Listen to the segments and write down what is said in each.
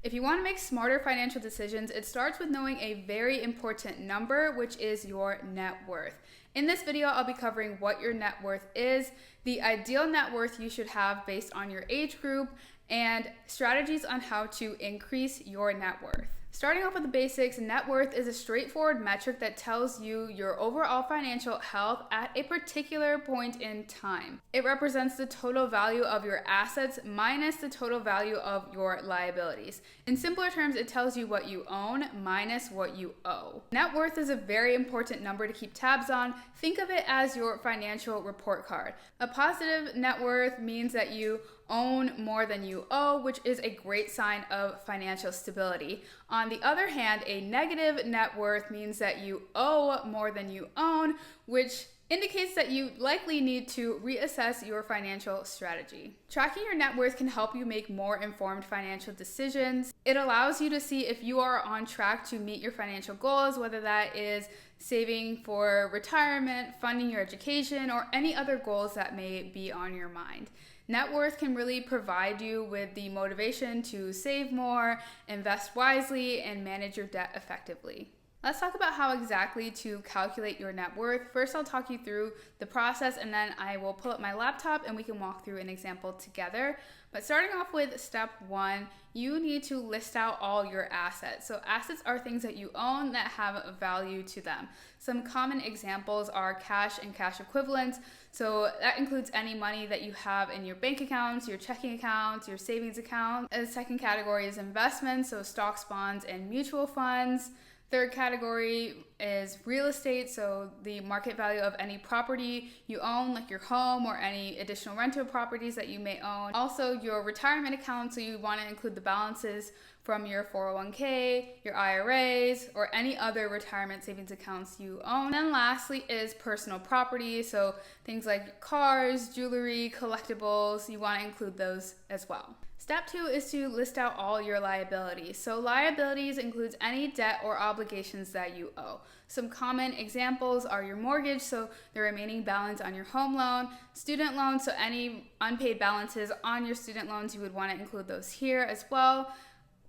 If you want to make smarter financial decisions, it starts with knowing a very important number, which is your net worth. In this video, I'll be covering what your net worth is, the ideal net worth you should have based on your age group, and strategies on how to increase your net worth. Starting off with the basics, net worth is a straightforward metric that tells you your overall financial health at a particular point in time. It represents the total value of your assets minus the total value of your liabilities. In simpler terms, it tells you what you own minus what you owe. Net worth is a very important number to keep tabs on. Think of it as your financial report card. A positive net worth means that you own more than you owe, which is a great sign of financial stability. On the other hand, a negative net worth means that you owe more than you own, which indicates that you likely need to reassess your financial strategy. Tracking your net worth can help you make more informed financial decisions. It allows you to see if you are on track to meet your financial goals, whether that is saving for retirement, funding your education, or any other goals that may be on your mind. Net worth can really provide you with the motivation to save more, invest wisely, and manage your debt effectively. Let's talk about how exactly to calculate your net worth. First, I'll talk you through the process, and then I will pull up my laptop and we can walk through an example together. But starting off with step one, you need to list out all your assets. So assets are things that you own that have a value to them. Some common examples are cash and cash equivalents. So that includes any money that you have in your bank accounts, your checking accounts, your savings account. The second category is investments, so stocks, bonds, and mutual funds. Third category is real estate, so the market value of any property you own, like your home or any additional rental properties that you may own. Also, your retirement account, so you want to include the balances from your 401k, your IRAs, or any other retirement savings accounts you own. And then lastly is personal property, so things like cars, jewelry, collectibles, you want to include those as well. Step two is to list out all your liabilities. So liabilities includes any debt or obligations that you owe. Some common examples are your mortgage, so the remaining balance on your home loan, student loans, so any unpaid balances on your student loans, you would want to include those here as well.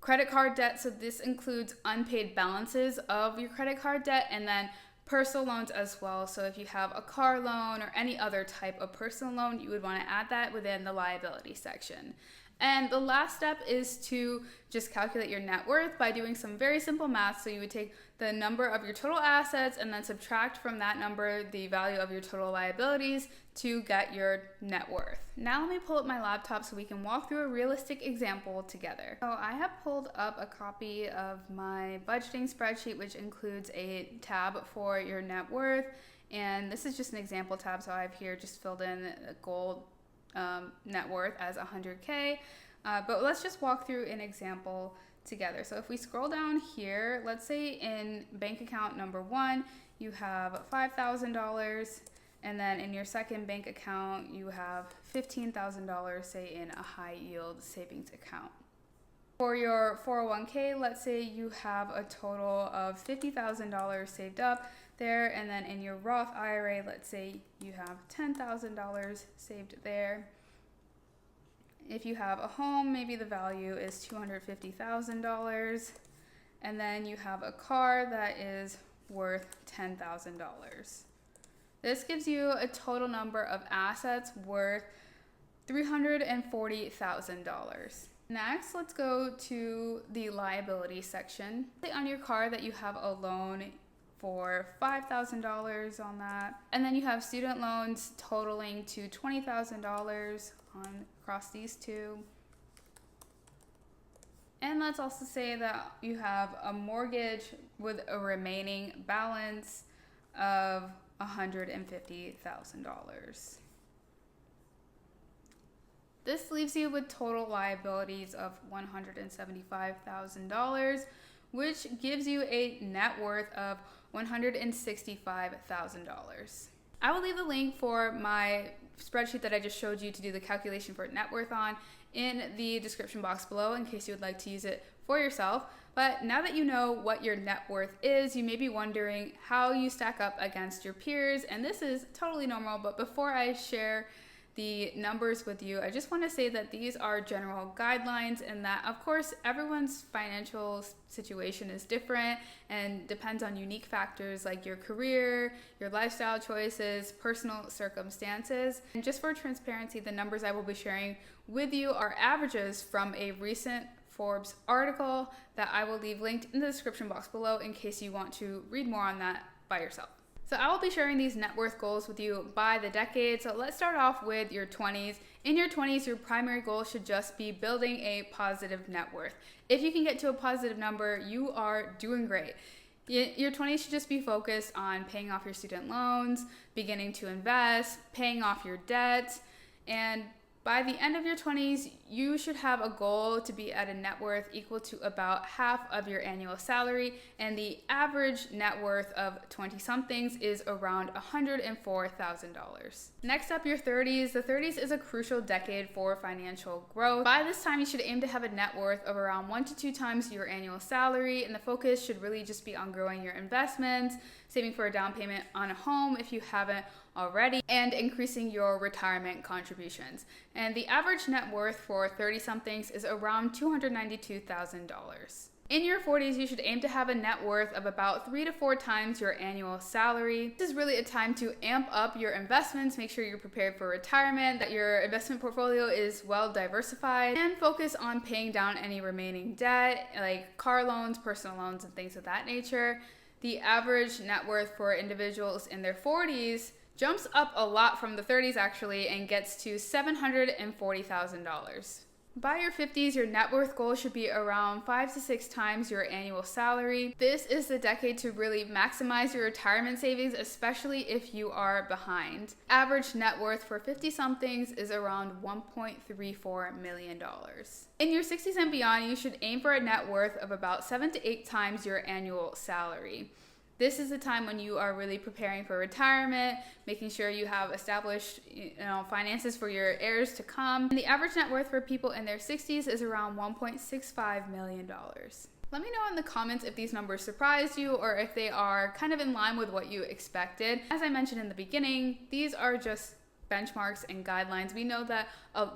Credit card debt, so this includes unpaid balances of your credit card debt, and then personal loans as well. So if you have a car loan or any other type of personal loan, you would want to add that within the liability section. And the last step is to just calculate your net worth by doing some very simple math. So you would take the number of your total assets and then subtract from that number the value of your total liabilities to get your net worth. Now let me pull up my laptop so we can walk through a realistic example together. So I have pulled up a copy of my budgeting spreadsheet, which includes a tab for your net worth. And this is just an example tab, so I've here just filled in a goal net worth as 100K, but let's just walk through an example together. So if we scroll down here, let's say in bank account number one, you have $5,000, and then in your second bank account, you have $15,000, say in a high yield savings account. For your 401k, let's say you have a total of $50,000 saved up there, and then in your Roth IRA, let's say you have $10,000 saved there. If you have a home, maybe the value is $250,000, and then you have a car that is worth $10,000. This gives you a total number of assets worth $340,000. Next, let's go to the liability section. Say on your car that you have a loan for $5,000 on that, and then you have student loans totaling to $20,000 across these two. And let's also say that you have a mortgage with a remaining balance of $150,000. This leaves you with total liabilities of $175,000, which gives you a net worth of $165,000. I will leave the link for my spreadsheet that I just showed you to do the calculation for net worth on in the description box below in case you would like to use it for yourself. But now that you know what your net worth is, you may be wondering how you stack up against your peers, and this is totally normal. But before I share the numbers with you, I just want to say that these are general guidelines and that, of course, everyone's financial situation is different and depends on unique factors like your career, your lifestyle choices, personal circumstances. And just for transparency, the numbers I will be sharing with you are averages from a recent Forbes article that I will leave linked in the description box below in case you want to read more on that by yourself. So I will be sharing these net worth goals with you by the decade. So let's start off with your 20s. In your 20s, your primary goal should just be building a positive net worth. If you can get to a positive number, you are doing great. Your 20s should just be focused on paying off your student loans, beginning to invest, paying off your debt, and by the end of your 20s, you should have a goal to be at a net worth equal to about half of your annual salary, and the average net worth of 20-somethings is around $104,000. Next up, your 30s. The 30s is a crucial decade for financial growth. By this time, you should aim to have a net worth of around 1 to 2 times your annual salary, and the focus should really just be on growing your investments, saving for a down payment on a home if you haven't already, and increasing your retirement contributions. And the average net worth for 30-somethings is around $292,000. In your 40s, you should aim to have a net worth of about 3 to 4 times your annual salary. This is really a time to amp up your investments, make sure you're prepared for retirement, that your investment portfolio is well diversified, and focus on paying down any remaining debt, like car loans, personal loans, and things of that nature. The average net worth for individuals in their 40s jumps up a lot from the 30s actually and gets to $740,000. By your 50s, your net worth goal should be around 5 to 6 times your annual salary. This is the decade to really maximize your retirement savings, especially if you are behind. Average net worth for 50-somethings is around $1.34 million. In your 60s and beyond, you should aim for a net worth of about 7 to 8 times your annual salary. This is the time when you are really preparing for retirement, making sure you have established finances for your heirs to come. And the average net worth for people in their 60s is around $1.65 million. Let me know in the comments if these numbers surprised you or if they are kind of in line with what you expected. As I mentioned in the beginning, these are just benchmarks and guidelines. We know that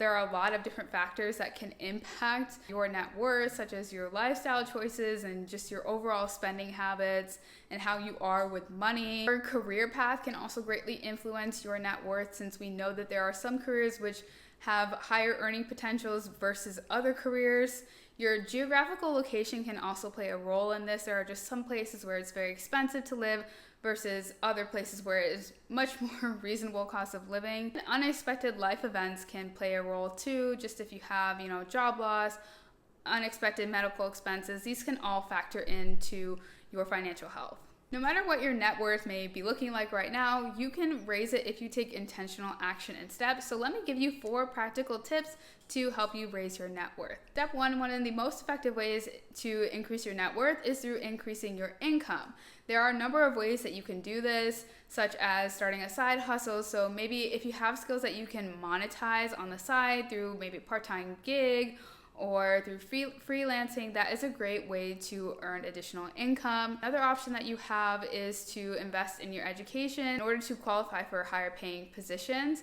there are a lot of different factors that can impact your net worth, such as your lifestyle choices and just your overall spending habits and how you are with money. Your career path can also greatly influence your net worth, since we know that there are some careers which have higher earning potentials versus other careers. Your geographical location can also play a role in this. There are just some places where it's very expensive to live versus other places where it is much more reasonable cost of living. Unexpected life events can play a role too, just if you have, job loss, unexpected medical expenses. These can all factor into your financial health. No matter what your net worth may be looking like right now, you can raise it if you take intentional action and steps. So let me give you 4 practical tips to help you raise your net worth. Step 1, one of the most effective ways to increase your net worth is through increasing your income. There are a number of ways that you can do this, such as starting a side hustle. So maybe if you have skills that you can monetize on the side through maybe a part-time gig or through freelancing, that is a great way to earn additional income. Another option that you have is to invest in your education in order to qualify for higher paying positions.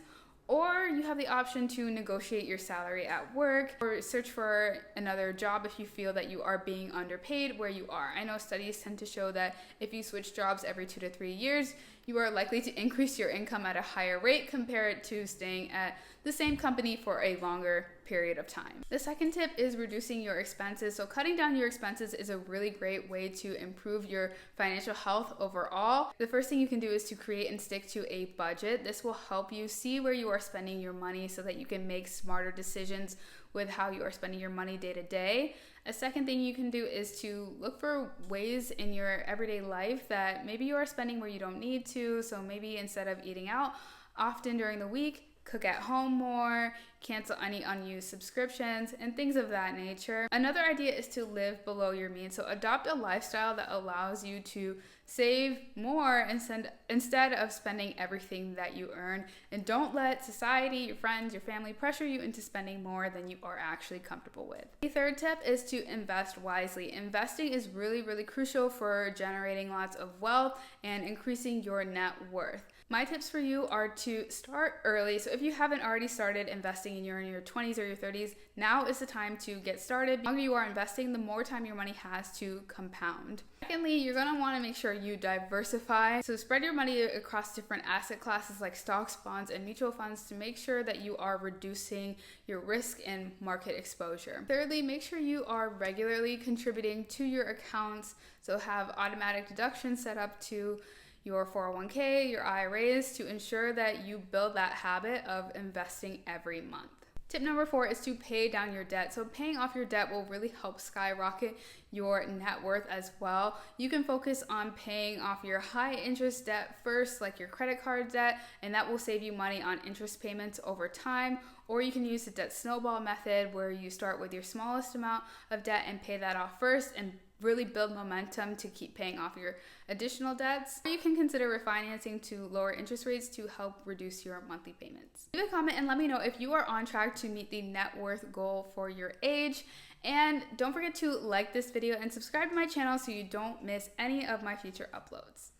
Or you have the option to negotiate your salary at work or search for another job if you feel that you are being underpaid where you are. I know studies tend to show that if you switch jobs every 2 to 3 years, you are likely to increase your income at a higher rate compared to staying at the same company for a longer period of time. The second tip is reducing your expenses. So cutting down your expenses is a really great way to improve your financial health overall. The first thing you can do is to create and stick to a budget. This will help you see where you are spending your money so that you can make smarter decisions with how you are spending your money day to day. A second thing you can do is to look for ways in your everyday life that maybe you are spending where you don't need to. So maybe instead of eating out often during the week, cook at home more, cancel any unused subscriptions, and things of that nature. Another idea is to live below your means. So adopt a lifestyle that allows you to save more instead of spending everything that you earn. And don't let society, your friends, your family pressure you into spending more than you are actually comfortable with. The third tip is to invest wisely. Investing is really, really crucial for generating lots of wealth and increasing your net worth. My tips for you are to start early. So if you haven't already started investing in your 20s or your 30s, now is the time to get started. The longer you are investing, the more time your money has to compound. Secondly, you're going to want to make sure you diversify. So spread your money across different asset classes like stocks, bonds, and mutual funds to make sure that you are reducing your risk and market exposure. Thirdly, make sure you are regularly contributing to your accounts. So have automatic deductions set up to your 401k, your IRAs, to ensure that you build that habit of investing every month. Tip number 4 is to pay down your debt. So paying off your debt will really help skyrocket your net worth as well. You can focus on paying off your high interest debt first, like your credit card debt, and that will save you money on interest payments over time. Or you can use the debt snowball method, where you start with your smallest amount of debt and pay that off first and really build momentum to keep paying off your additional debts. Or you can consider refinancing to lower interest rates to help reduce your monthly payments. Leave a comment and let me know if you are on track to meet the net worth goal for your age. And don't forget to like this video and subscribe to my channel so you don't miss any of my future uploads.